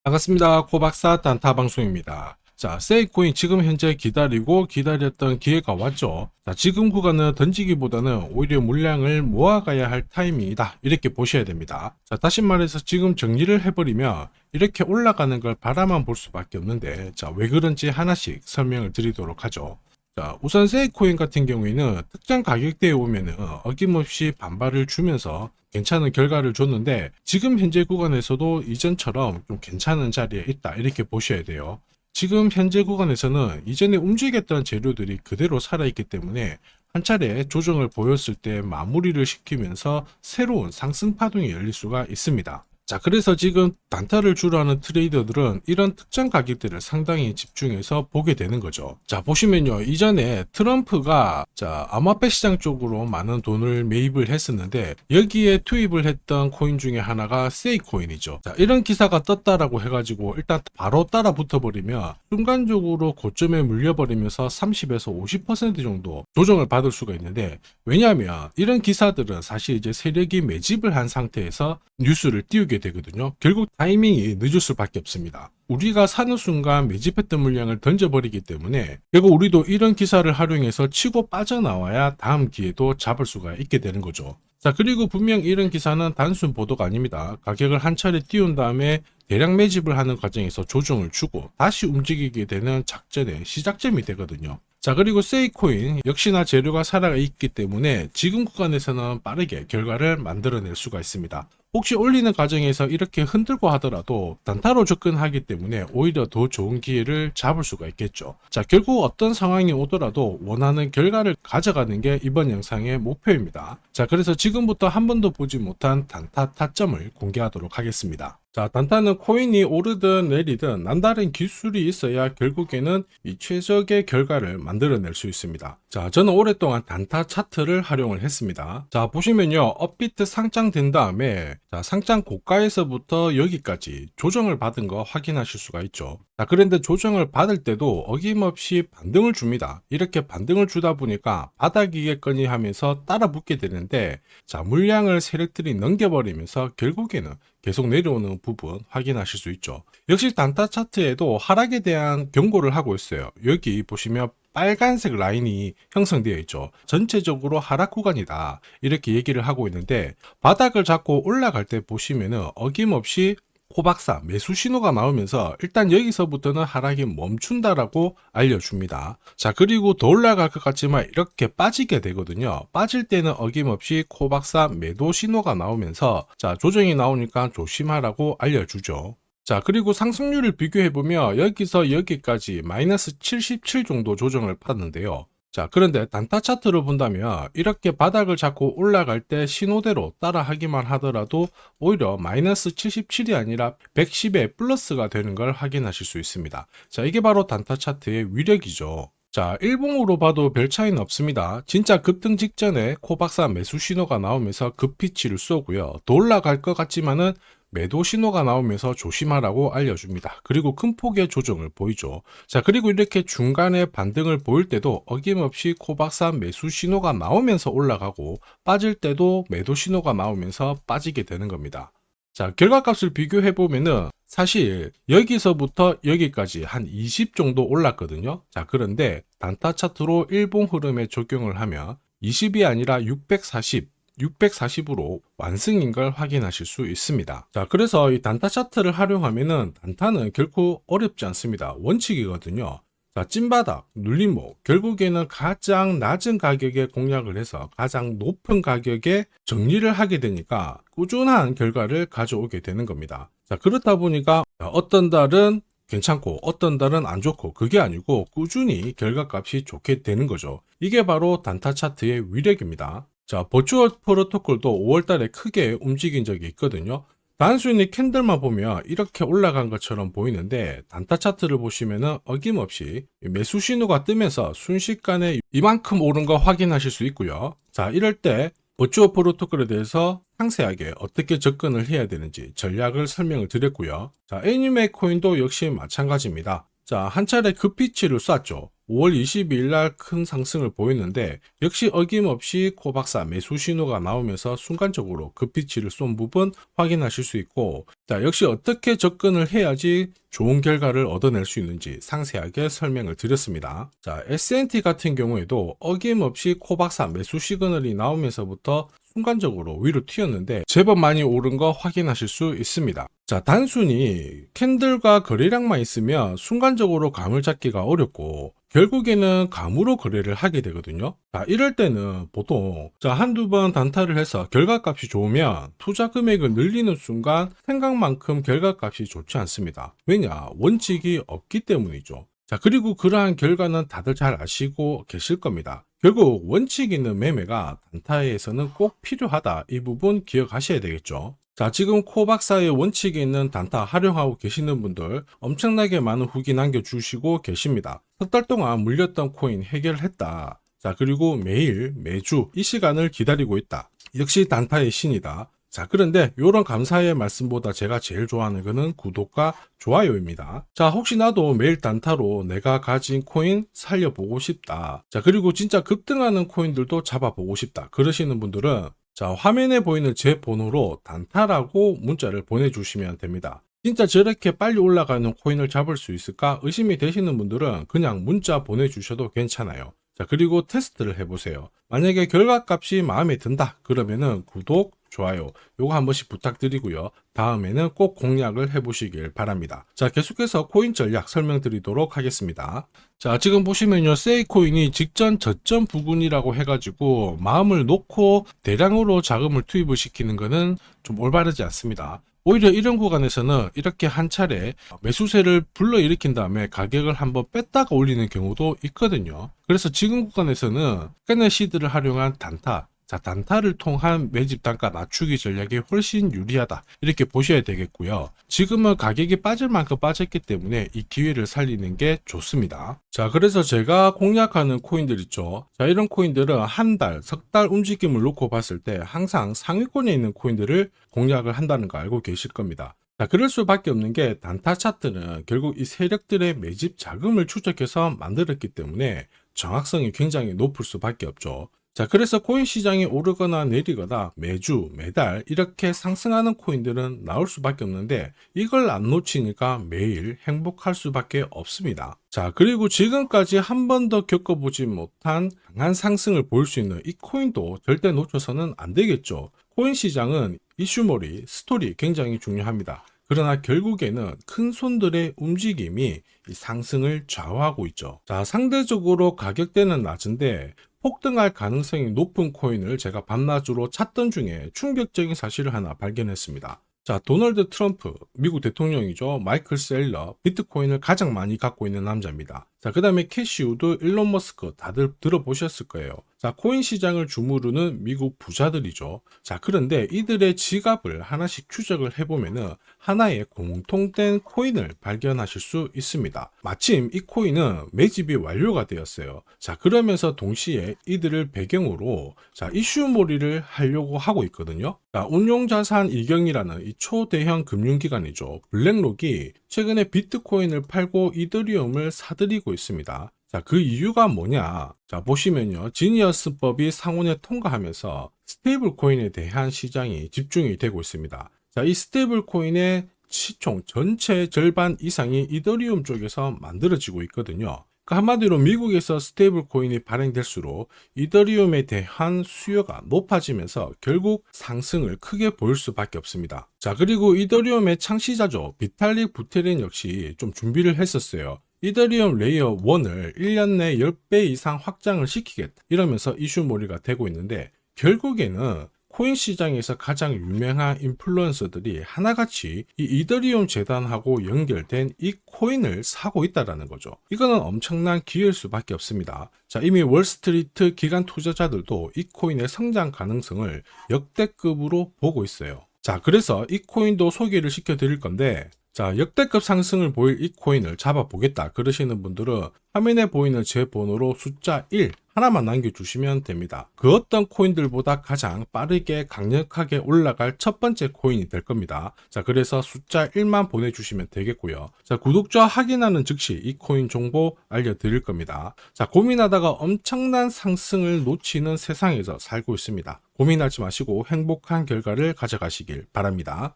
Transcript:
반갑습니다. 코박사 단타 방송입니다. 자, 세이코인 지금 현재 기다렸던 기회가 왔죠. 자, 지금 구간은 던지기보다는 오히려 물량을 모아가야 할 타이밍이다. 이렇게 보셔야 됩니다. 자, 다시 말해서 지금 정리를 해버리면 이렇게 올라가는 걸 바라만 볼 수밖에 없는데, 자, 왜 그런지 하나씩 설명을 드리도록 하죠. 자, 우선 세이코인 같은 경우에는 특정 가격대에 오면은 어김없이 반발을 주면서 괜찮은 결과를 줬는데, 지금 현재 구간에서도 이전처럼 좀 괜찮은 자리에 있다 이렇게 보셔야 돼요. 지금 현재 구간에서는 이전에 움직였던 재료들이 그대로 살아있기 때문에 한 차례 조정을 보였을 때 마무리를 시키면서 새로운 상승 파동이 열릴 수가 있습니다. 자, 그래서 지금 단타를 주로 하는 트레이더들은 이런 특정 가격대를 상당히 집중해서 보게 되는 거죠. 자, 보시면요. 이전에 트럼프가 암호화폐 시장 쪽으로 많은 돈을 매입을 했었는데, 여기에 투입을 했던 코인 중에 하나가 세이코인이죠. 자, 이런 기사가 떴다라고 해가지고 일단 바로 따라 붙어버리면 순간적으로 고점에 물려버리면서 30에서 50% 정도 조정을 받을 수가 있는데, 왜냐하면 이런 기사들은 사실 이제 세력이 매집을 한 상태에서 뉴스를 띄우게 되거든요. 결국 타이밍이 늦을 수밖에 없습니다. 우리가 사는 순간 매집했던 물량을 던져버리기 때문에 결국 우리도 이런 기사를 활용해서 치고 빠져나와야 다음 기회도 잡을 수가 있게 되는 거죠. 자, 그리고 분명 이런 기사는 단순 보도가 아닙니다. 가격을 한 차례 띄운 다음에 대량 매집을 하는 과정에서 조정을 주고 다시 움직이게 되는 작전의 시작점이 되거든요. 자, 그리고 세이코인 역시나 재료가 살아있기 때문에 지금 구간에서는 빠르게 결과를 만들어낼 수가 있습니다. 혹시 올리는 과정에서 이렇게 흔들고 하더라도 단타로 접근하기 때문에 오히려 더 좋은 기회를 잡을 수가 있겠죠. 자, 결국 어떤 상황이 오더라도 원하는 결과를 가져가는 게 이번 영상의 목표입니다. 자, 그래서 지금부터 한 번도 보지 못한 단타 타점을 공개하도록 하겠습니다. 자, 단타는 코인이 오르든 내리든 남다른 기술이 있어야 결국에는 이 최적의 결과를 만들어낼 수 있습니다. 자, 저는 오랫동안 단타 차트를 활용을 했습니다. 자, 보시면요. 업비트 상장된 다음에 상장 고가에서부터 여기까지 조정을 받은 거 확인하실 수가 있죠. 자, 그런데 조정을 받을 때도 어김없이 반등을 줍니다. 이렇게 반등을 주다 보니까 바닥이겠거니 하면서 따라 붙게 되는데, 자, 물량을 세력들이 넘겨버리면서 결국에는 계속 내려오는 부분 확인하실 수 있죠. 역시 단타 차트에도 하락에 대한 경고를 하고 있어요. 여기 보시면 빨간색 라인이 형성되어 있죠. 전체적으로 하락 구간이다 이렇게 얘기를 하고 있는데, 바닥을 잡고 올라갈 때 보시면은 어김없이 코박사 매수 신호가 나오면서 일단 여기서부터는 하락이 멈춘다라고 알려줍니다. 자, 그리고 더 올라갈 것 같지만 이렇게 빠지게 되거든요. 빠질 때는 어김없이 코박사 매도 신호가 나오면서 조정이 나오니까 조심하라고 알려주죠. 자, 그리고 상승률을 비교해보면 여기서 여기까지 마이너스 77 정도 조정을 받는데요. 자, 그런데 단타 차트를 본다면 이렇게 바닥을 잡고 올라갈 때 신호대로 따라 하기만 하더라도 오히려 마이너스 77이 아니라 110의 플러스가 되는 걸 확인하실 수 있습니다. 자, 이게 바로 단타 차트의 위력이죠. 자, 일봉으로 봐도 별 차이는 없습니다. 진짜 급등 직전에 코박사 매수 신호가 나오면서 급피치를 쏘고요. 더 올라갈 것 같지만은 매도 신호가 나오면서 조심하라고 알려줍니다. 그리고 큰 폭의 조정을 보이죠. 자, 그리고 이렇게 중간에 반등을 보일 때도 어김없이 코박사 매수 신호가 나오면서 올라가고, 빠질 때도 매도 신호가 나오면서 빠지게 되는 겁니다. 자, 결과값을 비교해보면은 사실 여기서부터 여기까지 한 20 정도 올랐거든요. 자, 그런데 단타 차트로 일봉 흐름에 적용을 하면 20이 아니라 640으로 완승인 걸 확인하실 수 있습니다. 자, 그래서 이 단타 차트를 활용하면은 단타는 결코 어렵지 않습니다. 원칙이거든요. 자, 찐바닥, 눌림목, 결국에는 가장 낮은 가격에 공략을 해서 가장 높은 가격에 정리를 하게 되니까 꾸준한 결과를 가져오게 되는 겁니다. 자, 그렇다 보니까 어떤 달은 괜찮고 어떤 달은 안 좋고, 그게 아니고 꾸준히 결과값이 좋게 되는 거죠. 이게 바로 단타 차트의 위력입니다. 자, 버추얼 프로토콜도 5월달에 크게 움직인 적이 있거든요. 단순히 캔들만 보면 이렇게 올라간 것처럼 보이는데, 단타 차트를 보시면은 어김없이 매수 신호가 뜨면서 순식간에 이만큼 오른 거 확인하실 수 있고요. 자, 이럴 때 버추얼 프로토콜에 대해서 상세하게 어떻게 접근을 해야 되는지 전략을 설명을 드렸고요. 자, 애니메 코인도 역시 마찬가지입니다. 자, 한 차례 급피치를 쐈죠. 5월 22일 날 큰 상승을 보였는데 역시 어김없이 코박사 매수 신호가 나오면서 순간적으로 급비치를 쏜 부분 확인하실 수 있고, 자, 역시 어떻게 접근을 해야지 좋은 결과를 얻어낼 수 있는지 상세하게 설명을 드렸습니다. 자, S&T 같은 경우에도 어김없이 코박사 매수 시그널이 나오면서부터 순간적으로 위로 튀었는데 제법 많이 오른 거 확인하실 수 있습니다. 자, 단순히 캔들과 거래량만 있으면 순간적으로 감을 잡기가 어렵고 결국에는 감으로 거래를 하게 되거든요. 자, 이럴 때는 보통 한두 번 단타를 해서 결과값이 좋으면 투자 금액을 늘리는 순간 생각만큼 결과값이 좋지 않습니다. 왜냐? 원칙이 없기 때문이죠. 자, 그리고 그러한 결과는 다들 잘 아시고 계실 겁니다. 결국 원칙 있는 매매가 단타에서는 꼭 필요하다. 이 부분 기억하셔야 되겠죠. 자, 지금 코박사의 원칙이 있는 단타 활용하고 계시는 분들 엄청나게 많은 후기 남겨주시고 계십니다. 석 달 동안 물렸던 코인 해결했다. 자, 그리고 매일, 매주 이 시간을 기다리고 있다. 역시 단타의 신이다. 자, 그런데 이런 감사의 말씀보다 제가 제일 좋아하는 거는 구독과 좋아요입니다. 자, 혹시 나도 매일 단타로 내가 가진 코인 살려보고 싶다. 자, 그리고 진짜 급등하는 코인들도 잡아보고 싶다. 그러시는 분들은 자, 화면에 보이는 제 번호로 단타라고 문자를 보내주시면 됩니다. 진짜 저렇게 빨리 올라가는 코인을 잡을 수 있을까 의심이 되시는 분들은 그냥 문자 보내주셔도 괜찮아요. 자, 그리고 테스트를 해보세요. 만약에 결과값이 마음에 든다 그러면은 구독, 좋아요 요거 한 번씩 부탁드리고요. 다음에는 꼭 공략을 해보시길 바랍니다. 자, 계속해서 코인 전략 설명드리도록 하겠습니다. 자, 지금 보시면요, 세이코인이 직전 저점 부근이라고 해가지고 마음을 놓고 대량으로 자금을 투입을 시키는 것은 좀 올바르지 않습니다. 오히려 이런 구간에서는 이렇게 한 차례 매수세를 불러일으킨 다음에 가격을 한번 뺐다가 올리는 경우도 있거든요. 그래서 지금 구간에서는 스캐너시드를 활용한 단타, 자, 단타를 통한 매집 단가 낮추기 전략이 훨씬 유리하다. 이렇게 보셔야 되겠고요. 지금은 가격이 빠질 만큼 빠졌기 때문에 이 기회를 살리는 게 좋습니다. 자, 그래서 제가 공략하는 코인들 있죠. 자, 이런 코인들은 한 달, 석 달 움직임을 놓고 봤을 때 항상 상위권에 있는 코인들을 공략을 한다는 거 알고 계실 겁니다. 자, 그럴 수밖에 없는 게 단타 차트는 결국 이 세력들의 매집 자금을 추적해서 만들었기 때문에 정확성이 굉장히 높을 수밖에 없죠. 자, 그래서 코인 시장이 오르거나 내리거나 매주, 매달 이렇게 상승하는 코인들은 나올 수밖에 없는데 이걸 안 놓치니까 매일 행복할 수밖에 없습니다. 자, 그리고 지금까지 한 번도 겪어보지 못한 강한 상승을 보일 수 있는 이 코인도 절대 놓쳐서는 안 되겠죠. 코인 시장은 이슈몰이, 스토리 굉장히 중요합니다. 그러나 결국에는 큰 손들의 움직임이 이 상승을 좌우하고 있죠. 자, 상대적으로 가격대는 낮은데 폭등할 가능성이 높은 코인을 제가 밤낮으로 찾던 중에 충격적인 사실을 하나 발견했습니다. 자, 도널드 트럼프, 미국 대통령이죠. 마이클 셀러, 비트코인을 가장 많이 갖고 있는 남자입니다. 자, 그 다음에 캐시 우드, 일론 머스크 다들 들어보셨을 거예요. 자, 코인 시장을 주무르는 미국 부자들이죠. 자, 그런데 이들의 지갑을 하나씩 추적을 해보면은 하나의 공통된 코인을 발견하실 수 있습니다. 마침 이 코인은 매집이 완료가 되었어요. 자, 그러면서 동시에 이들을 배경으로 자, 이슈몰이를 하려고 하고 있거든요. 자, 운용자산 이경이라는 이 초대형 금융기관이죠. 블랙록이 최근에 비트코인을 팔고 이더리움을 사들이고 있습니다. 자, 그 이유가 뭐냐? 자, 보시면요. 지니어스법이 상원에 통과하면서 스테이블 코인에 대한 시장이 집중이 되고 있습니다. 자, 이 스테이블 코인의 시총 전체 절반 이상이 이더리움 쪽에서 만들어지고 있거든요. 한마디로 미국에서 스테이블 코인이 발행될수록 이더리움에 대한 수요가 높아지면서 결국 상승을 크게 보일 수밖에 없습니다. 자, 그리고 이더리움의 창시자죠. 비탈릭 부테린 역시 좀 준비를 했었어요. 이더리움 레이어 1을 1년 내 10배 이상 확장을 시키겠다. 이러면서 이슈몰이가 되고 있는데 결국에는 코인 시장에서 가장 유명한 인플루언서들이 하나같이 이 이더리움 재단하고 연결된 이 코인을 사고 있다는 거죠. 이거는 엄청난 기회일 수밖에 없습니다. 자, 이미 월스트리트 기관 투자자들도 이 코인의 성장 가능성을 역대급으로 보고 있어요. 자, 그래서 이 코인도 소개를 시켜 드릴 건데 자, 역대급 상승을 보일 이 코인을 잡아보겠다 그러시는 분들은 화면에 보이는 제 번호로 숫자 1 하나만 남겨주시면 됩니다. 그 어떤 코인들보다 가장 빠르게 강력하게 올라갈 첫 번째 코인이 될 겁니다. 자, 그래서 숫자 1만 보내주시면 되겠고요. 자, 구독자 확인하는 즉시 이 코인 정보 알려드릴 겁니다. 자, 고민하다가 엄청난 상승을 놓치는 세상에서 살고 있습니다. 고민하지 마시고 행복한 결과를 가져가시길 바랍니다.